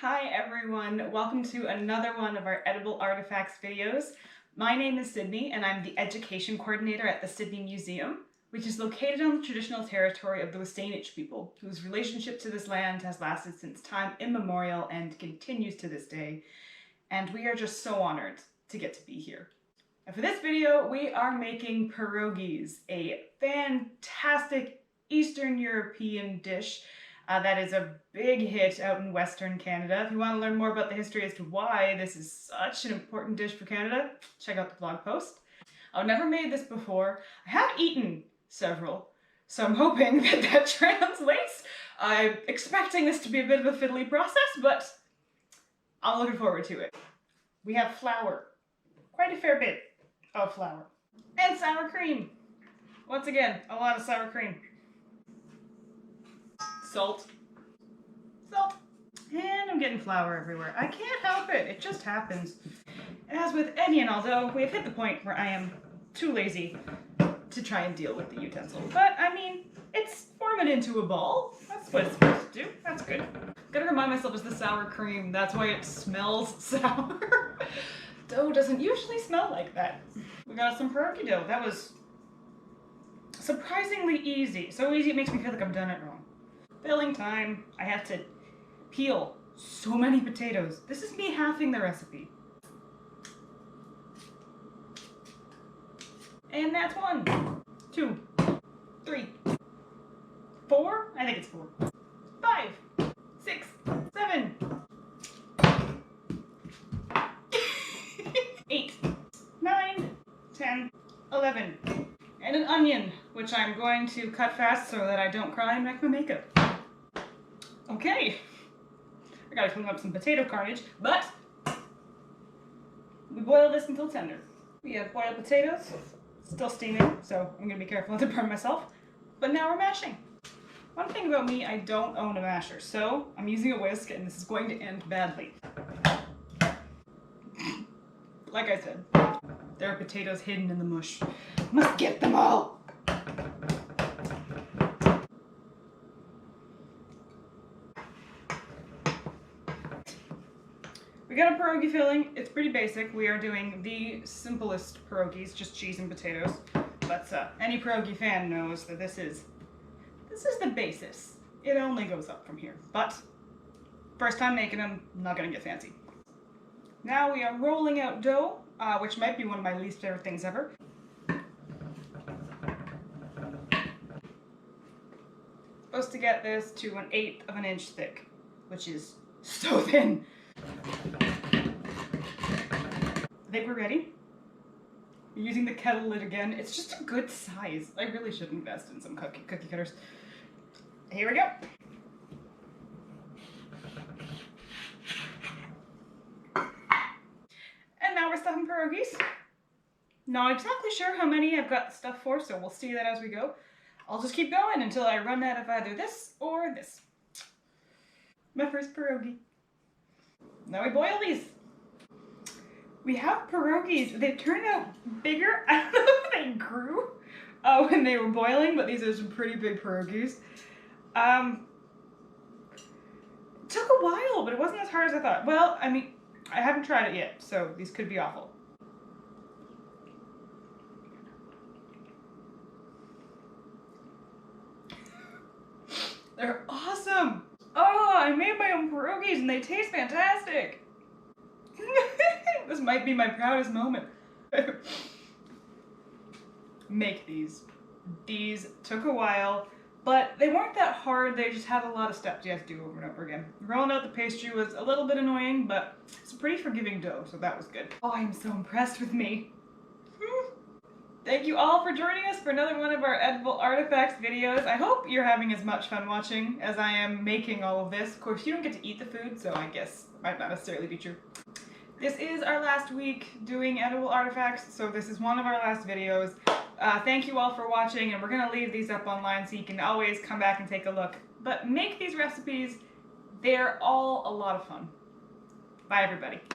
Hi everyone, welcome to another one of our edible artifacts videos. My name is Sydney and I'm the education coordinator at the Sidney Museum, which is located on the traditional territory of the Wasanich people, whose relationship to this land has lasted since time immemorial and continues to this day. And we are just so honored to get to be here. And for this video, we are making pierogies, a fantastic Eastern European dish that is a big hit out in Western Canada. If you want to learn more about the history as to why this is such an important dish for Canada, check out the blog post. I've never made this before. I have eaten several, so I'm hoping that translates. I'm expecting this to be a bit of a fiddly process, but I'm looking forward to it. We have flour, quite a fair bit of flour, and sour cream. Once again, a lot of sour cream. Salt, and I'm getting flour everywhere. I can't help it, it just happens. As with any and all dough, we have hit the point where I am too lazy to try and deal with the utensil. But I mean, it's form it into a ball. That's what it's supposed to do. That's good. Gotta remind myself it's the sour cream. That's why it smells sour. Dough doesn't usually smell like that. We got some pierogi dough. That was surprisingly easy. So easy it makes me feel like I've done it wrong. Filling time. I have to peel so many potatoes. This is me halving the recipe. And that's 1, 2, 3, 4. I think it's 4. 5, 6, 7, 8, 9, 10, 11. And an onion, which I'm going to cut fast so that I don't cry and wreck my makeup. Okay, I gotta clean up some potato carnage, but we boil this until tender. We have boiled potatoes, still steaming, so I'm gonna be careful not to burn myself. But now we're mashing. One thing about me, I don't own a masher, so I'm using a whisk and this is going to end badly. Like I said, there are potatoes hidden in the mush. Must get them all! We got a pierogi filling. It's pretty basic. We are doing the simplest pierogis, just cheese and potatoes. But any pierogi fan knows that this is the basis. It only goes up from here. But first time making them, not gonna get fancy. Now we are rolling out dough, which might be one of my least favorite things ever. Supposed to get this to 1/8 of an inch thick, which is so thin. I think we're ready. We're using the kettle lid again. It's just a good size. I really should invest in some cookie cutters. Here we go. And now we're stuffing pierogies. Not exactly sure how many I've got stuff for, so we'll see that as we go. I'll just keep going until I run out of either this or this. My first pierogi. Now we boil these. We have pierogies. They turned out bigger. I don't know if they grew when they were boiling, but these are some pretty big pierogies. It took a while, but it wasn't as hard as I thought. Well, I mean, I haven't tried it yet, so these could be awful. They're awesome! Oh, I made my own pierogies and they taste fantastic! This might be my proudest moment. Make these. These took a while, but they weren't that hard. They just had a lot of steps you have to do over and over again. Rolling out the pastry was a little bit annoying, but it's a pretty forgiving dough, so that was good. Oh, I'm so impressed with me. Thank you all for joining us for another one of our edible artifacts videos. I hope you're having as much fun watching as I am making all of this. Of course, you don't get to eat the food, so I guess it might not necessarily be true. This is our last week doing edible artifacts, so this is one of our last videos. Thank you all for watching, and we're going to leave these up online so you can always come back and take a look. But make these recipes. They're all a lot of fun. Bye, everybody.